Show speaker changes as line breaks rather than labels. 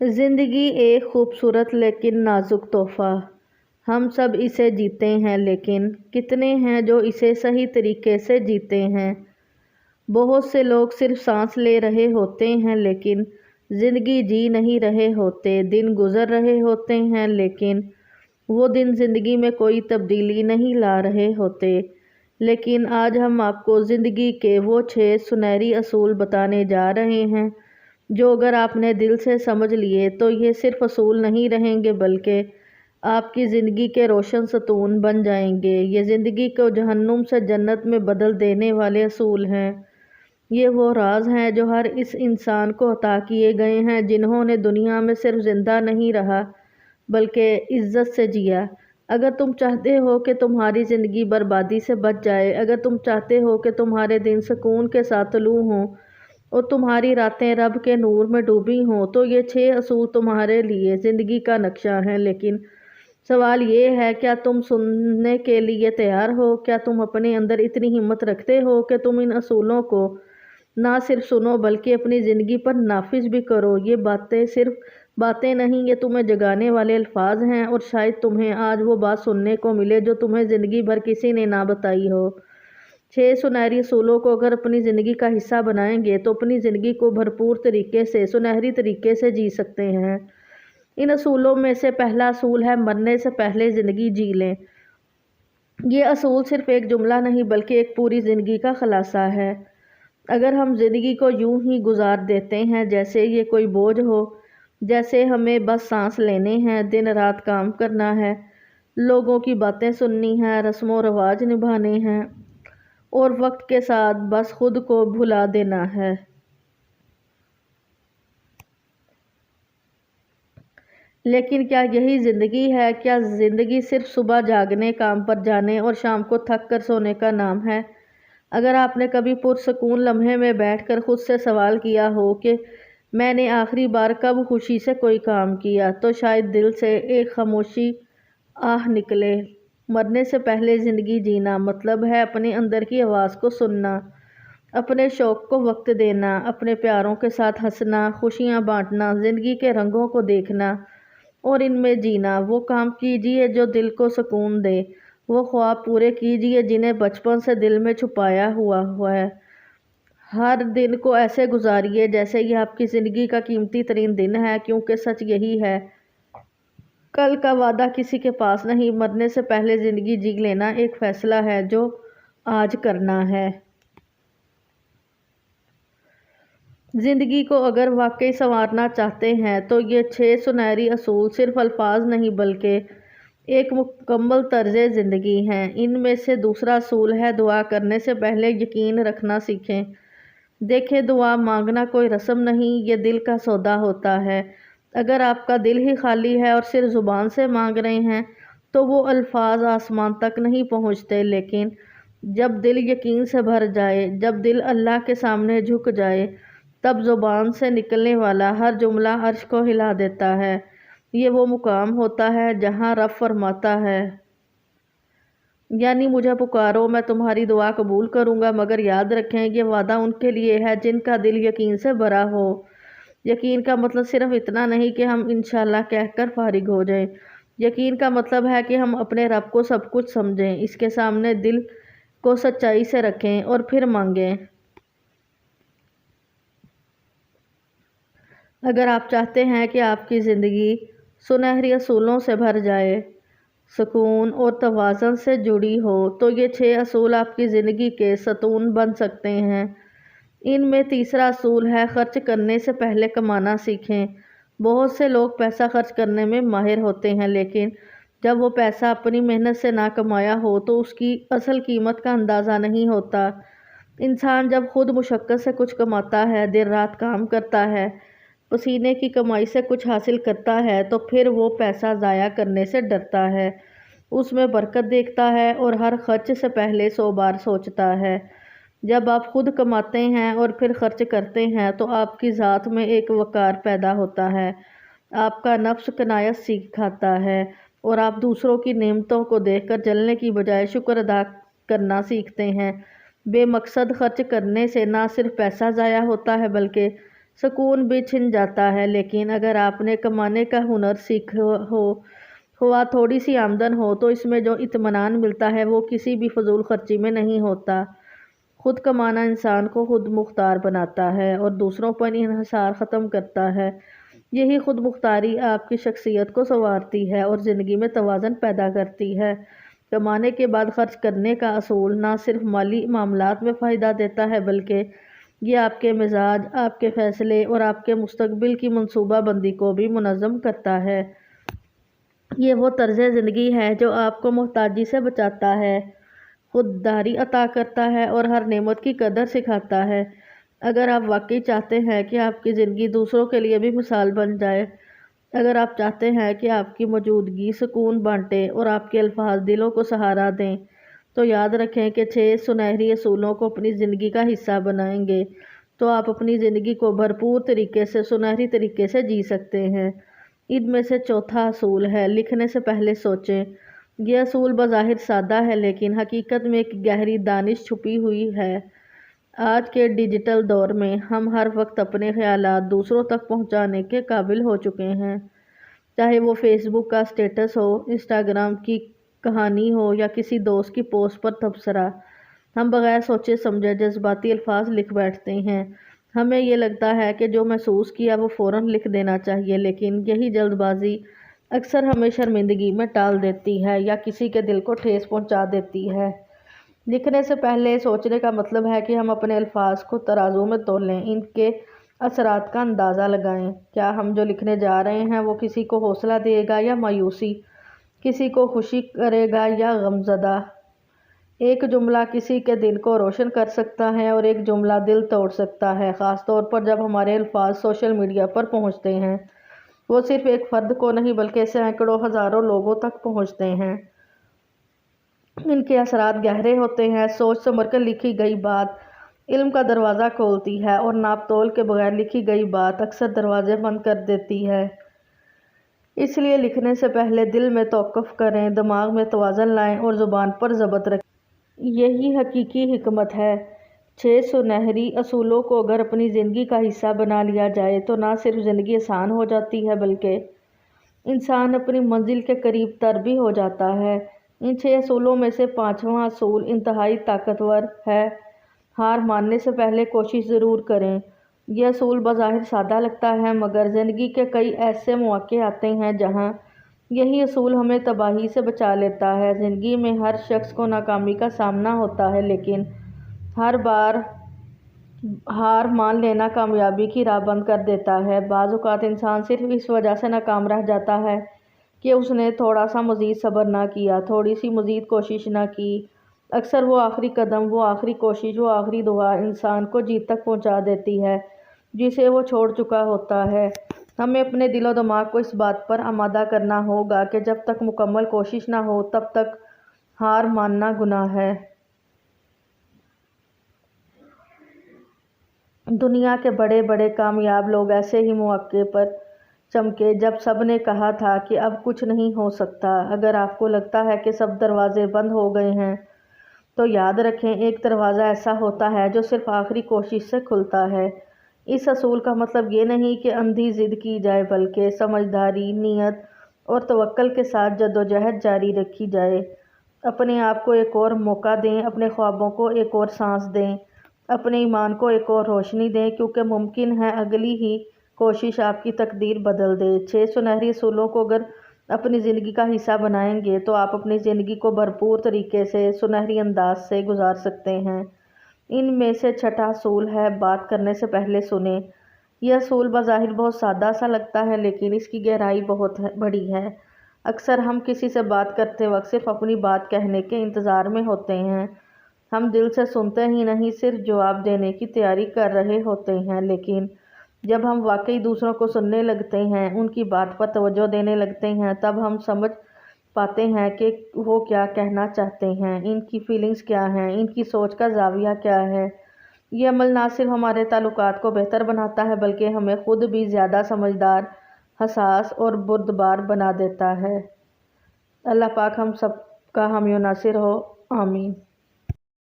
زندگی ایک خوبصورت لیکن نازک تحفہ۔ ہم سب اسے جیتے ہیں، لیکن کتنے ہیں جو اسے صحیح طریقے سے جیتے ہیں؟ بہت سے لوگ صرف سانس لے رہے ہوتے ہیں لیکن زندگی جی نہیں رہے ہوتے۔ دن گزر رہے ہوتے ہیں لیکن وہ دن زندگی میں کوئی تبدیلی نہیں لا رہے ہوتے۔ لیکن آج ہم آپ کو زندگی کے وہ 6 سنہری اصول بتانے جا رہے ہیں جو اگر آپ نے دل سے سمجھ لیے تو یہ صرف اصول نہیں رہیں گے بلکہ آپ کی زندگی کے روشن ستون بن جائیں گے۔ یہ زندگی کو جہنم سے جنت میں بدل دینے والے اصول ہیں۔ یہ وہ راز ہیں جو ہر اس انسان کو عطا کیے گئے ہیں جنہوں نے دنیا میں صرف زندہ نہیں رہا بلکہ عزت سے جیا۔ اگر تم چاہتے ہو کہ تمہاری زندگی بربادی سے بچ جائے، اگر تم چاہتے ہو کہ تمہارے دن سکون کے ساتھ طلوع ہوں اور تمہاری راتیں رب کے نور میں ڈوبی ہوں، تو یہ 6 اصول تمہارے لیے زندگی کا نقشہ ہیں۔ لیکن سوال یہ ہے، کیا تم سننے کے لیے تیار ہو؟ کیا تم اپنے اندر اتنی ہمت رکھتے ہو کہ تم ان اصولوں کو نہ صرف سنو بلکہ اپنی زندگی پر نافذ بھی کرو؟ یہ باتیں صرف باتیں نہیں، یہ تمہیں جگانے والے الفاظ ہیں، اور شاید تمہیں آج وہ بات سننے کو ملے جو تمہیں زندگی بھر کسی نے نہ بتائی ہو۔ 6 سنہری اصولوں کو اگر اپنی زندگی کا حصہ بنائیں گے تو اپنی زندگی کو بھرپور طریقے سے، سنہری طریقے سے جی سکتے ہیں۔ ان اصولوں میں سے پہلا اصول ہے، مرنے سے پہلے زندگی جی لیں۔ یہ اصول صرف ایک جملہ نہیں بلکہ ایک پوری زندگی کا خلاصہ ہے۔ اگر ہم زندگی کو یوں ہی گزار دیتے ہیں جیسے یہ کوئی بوجھ ہو، جیسے ہمیں بس سانس لینے ہیں، دن رات کام کرنا ہے، لوگوں کی باتیں سننی ہیں، رسم و رواج نبھانے ہیں اور وقت کے ساتھ بس خود کو بھلا دینا ہے، لیکن کیا یہی زندگی ہے؟ کیا زندگی صرف صبح جاگنے، کام پر جانے اور شام کو تھک کر سونے کا نام ہے؟ اگر آپ نے کبھی پرسکون لمحے میں بیٹھ کر خود سے سوال کیا ہو کہ میں نے آخری بار کب خوشی سے کوئی کام کیا، تو شاید دل سے ایک خاموشی آہ نکلے۔ مرنے سے پہلے زندگی جینا مطلب ہے اپنے اندر کی آواز کو سننا، اپنے شوق کو وقت دینا، اپنے پیاروں کے ساتھ ہنسنا، خوشیاں بانٹنا، زندگی کے رنگوں کو دیکھنا اور ان میں جینا۔ وہ کام کیجیے جو دل کو سکون دے، وہ خواب پورے کیجیے جنہیں بچپن سے دل میں چھپایا ہوا ہے۔ ہر دن کو ایسے گزاریے جیسے یہ آپ کی زندگی کا قیمتی ترین دن ہے، کیونکہ سچ یہی ہے، کل کا وعدہ کسی کے پاس نہیں۔ مرنے سے پہلے زندگی جی لینا ایک فیصلہ ہے جو آج کرنا ہے۔ زندگی کو اگر واقعی سنوارنا چاہتے ہیں تو یہ 6 سنہری اصول صرف الفاظ نہیں بلکہ ایک مکمل طرز زندگی ہیں۔ ان میں سے دوسرا اصول ہے، دعا کرنے سے پہلے یقین رکھنا سیکھیں۔ دیکھیں، دعا مانگنا کوئی رسم نہیں، یہ دل کا سودا ہوتا ہے۔ اگر آپ کا دل ہی خالی ہے اور صرف زبان سے مانگ رہے ہیں تو وہ الفاظ آسمان تک نہیں پہنچتے، لیکن جب دل یقین سے بھر جائے، جب دل اللہ کے سامنے جھک جائے، تب زبان سے نکلنے والا ہر جملہ عرش کو ہلا دیتا ہے۔ یہ وہ مقام ہوتا ہے جہاں رب فرماتا ہے، یعنی مجھے پکارو، میں تمہاری دعا قبول کروں گا، مگر یاد رکھیں یہ وعدہ ان کے لیے ہے جن کا دل یقین سے بھرا ہو۔ یقین کا مطلب صرف اتنا نہیں کہ ہم انشاءاللہ کہہ کر فارغ ہو جائیں۔ یقین کا مطلب ہے کہ ہم اپنے رب کو سب کچھ سمجھیں، اس کے سامنے دل کو سچائی سے رکھیں اور پھر مانگیں۔ اگر آپ چاہتے ہیں کہ آپ کی زندگی سنہری اصولوں سے بھر جائے، سکون اور توازن سے جڑی ہو، تو یہ 6 اصول آپ کی زندگی کے ستون بن سکتے ہیں۔ ان میں تیسرا اصول ہے، خرچ کرنے سے پہلے کمانا سیکھیں۔ بہت سے لوگ پیسہ خرچ کرنے میں ماہر ہوتے ہیں، لیکن جب وہ پیسہ اپنی محنت سے نہ کمایا ہو تو اس کی اصل قیمت کا اندازہ نہیں ہوتا۔ انسان جب خود مشقت سے کچھ کماتا ہے، دن رات کام کرتا ہے، پسینے کی کمائی سے کچھ حاصل کرتا ہے، تو پھر وہ پیسہ ضائع کرنے سے ڈرتا ہے، اس میں برکت دیکھتا ہے اور ہر خرچ سے پہلے 100 بار سوچتا ہے۔ جب آپ خود کماتے ہیں اور پھر خرچ کرتے ہیں تو آپ کی ذات میں ایک وقار پیدا ہوتا ہے، آپ کا نفس کنایت سکھاتا ہے اور آپ دوسروں کی نعمتوں کو دیکھ کر جلنے کی بجائے شکر ادا کرنا سیکھتے ہیں۔ بے مقصد خرچ کرنے سے نہ صرف پیسہ ضائع ہوتا ہے بلکہ सुकून भी छिन जाता है। लेकिन अगर आपने कमाने का हुनर सीखा हुआ थोड़ी सी आमदन हो तो इसमें जो इत्मीनान मिलता है वो किसी भी फजूल खर्ची में नहीं होता। खुद कमाना इंसान को खुद मुख्तार बनाता है और दूसरों पर इन्हिसार ख़त्म करता है। यही खुद मुख्तारी आपकी शख्सियत को संवारती है और ज़िंदगी में तवाज़ुन पैदा करती है। कमाने के बाद खर्च करने का असूल ना सिर्फ माली मामलात में फ़ायदा देता है बल्कि ये आपके मिजाज, आपके फ़ैसले और आपके मुस्तकबिल की मनसूबा बंदी को भी मुनज़्ज़म करता है। ये वो तर्ज़ ज़िंदगी है जो आपको मोहताजी से बचाता है, खुददारी अता करता है और हर नेमत की कदर सिखाता है। अगर आप वाकई चाहते हैं कि आपकी ज़िंदगी दूसरों के लिए भी मिसाल बन जाए, अगर आप चाहते हैं कि आपकी मौजूदगी सुकून बांटे और आपके अल्फाज दिलों को सहारा दें, तो याद रखें कि 6 सुनहरी असूलों को अपनी ज़िंदगी का हिस्सा बनाएंगे तो आप अपनी ज़िंदगी को भरपूर तरीके से सुनहरी तरीके से जी सकते हैं। इनमें से चौथा असूल है लिखने से पहले सोचें। यह असूल बज़ाहिर सादा है लेकिन हकीकत में एक गहरी दानिश छुपी हुई है। आज के डिजिटल दौर में हम हर वक्त अपने ख्यालात दूसरों तक पहुंचाने के काबिल हो चुके हैं, चाहे वो फेसबुक का स्टेटस हो, इंस्टाग्राम की कहानी हो या किसी दोस्त की पोस्ट पर तबसरा। हम बगैर सोचे समझे जज्बाती अल्फाज लिख बैठते हैं। हमें ये लगता है कि जो महसूस किया वो फ़ौरन लिख देना चाहिए, लेकिन यही जल्दबाजी अक्सर हमें शर्मिंदगी में टाल देती है या किसी के दिल को ठेस पहुंचा देती है। लिखने से पहले सोचने का मतलब है कि हम अपने अल्फाज को तराजू में तोलें, इनके असरात का अंदाज़ा लगाएं। क्या हम जो लिखने जा रहे हैं वो किसी को हौसला देगा या मायूसी, किसी को खुशी करेगा या गमज़दा। एक जुमला किसी के दिल को रोशन कर सकता है और एक जुमला दिल तोड़ सकता है, ख़ास तौर पर जब हमारे अल्फाज सोशल मीडिया पर पहुंचते हैं। वो सिर्फ एक फ़र्द को नहीं बल्कि सैकड़ों हज़ारों लोगों तक पहुंचते हैं। इनके असरात गहरे होते हैं। सोच समझ कर लिखी गई बात इल्म का दरवाज़ा खोलती है और नाप तोल के बगैर लिखी गई बात अक्सर दरवाजे बंद कर देती है। इसलिए लिखने से पहले दिल में तौक़ुफ़ करें, दिमाग में तवाज़ुन लाएं और ज़ुबान पर ज़ब्त रखें। यही हकीकी हिकमत है। 6 सुनहरी असूलों को अगर अपनी ज़िंदगी का हिस्सा बना लिया जाए तो ना सिर्फ ज़िंदगी आसान हो जाती है बल्कि इंसान अपनी मंजिल के करीब तर भी हो जाता है। इन 6 असूलों में से 5वां असूल इंतहाई ताकतवर है। हार मानने से पहले कोशिश ज़रूर करें। यह असूल बज़ाहिर सादा लगता है मगर ज़िंदगी के कई ऐसे मौक़े आते हैं जहां यही असूल हमें तबाही से बचा लेता है। ज़िंदगी में हर शख्स को नाकामी का सामना होता है लेकिन हर बार हार मान लेना कामयाबी की राह बंद कर देता है। बाज़ औक़ात इंसान सिर्फ इस वजह से नाकाम रह जाता है कि उसने थोड़ा सा मज़ीद सब्र ना किया, थोड़ी सी मज़ीद कोशिश ना की। अक्सर वो आखिरी कदम, वो आखिरी कोशिश, वो आखिरी दुआ इंसान को जीत तक पहुंचा देती है जिसे वो छोड़ चुका होता है। हमें अपने दिलो दिमाग को इस बात पर आमादा करना होगा कि जब तक मुकम्मल कोशिश ना हो तब तक हार मानना गुनाह है। दुनिया के बड़े बड़े कामयाब लोग ऐसे ही मौके पर चमके जब सब ने कहा था कि अब कुछ नहीं हो सकता। अगर आपको लगता है कि सब दरवाजे बंद हो गए हैं तो याद रखें, एक दरवाज़ा ऐसा होता है जो सिर्फ आखिरी कोशिश से खुलता है। इस असूल का मतलब ये नहीं कि अंधी ज़िद की जाए बल्कि समझदारी, नीयत और तवक्कुल के साथ जद्दोजहद जारी रखी जाए। अपने आप को एक और मौका दें, अपने ख्वाबों को एक और सांस दें, अपने ईमान को एक और रोशनी दें, क्योंकि मुमकिन है अगली ही कोशिश आपकी तकदीर बदल दे। 6 सुनहरी असूलों को अगर अपनी ज़िंदगी का हिस्सा बनाएंगे तो आप अपनी ज़िंदगी को भरपूर तरीके से सुनहरी अंदाज से गुजार सकते हैं। इनमें से छठा असूल है बात करने से पहले सुनें। यह असूल बज़ाहिर बहुत सादा सा लगता है लेकिन इसकी गहराई बहुत बड़ी है। अक्सर हम किसी से बात करते वक्त सिर्फ अपनी बात कहने के इंतज़ार में होते हैं। हम दिल से सुनते ही नहीं, सिर्फ जवाब देने की तैयारी कर रहे होते हैं। लेकिन जब हम वाकई दूसरों को सुनने लगते हैं, उनकी बात पर तवज्जो देने लगते हैं, तब हम समझ पाते हैं कि वो क्या कहना चाहते हैं, इनकी फीलिंग्स क्या हैं, इनकी सोच का ज़ाविया क्या है। ये अमल ना सिर्फ हमारे ताल्लुकात को बेहतर बनाता है बल्कि हमें खुद भी ज़्यादा समझदार, हसास और बुर्दबार बना देता है। अल्लाह पाक हम सब का हामी नासिर हो। आमीन।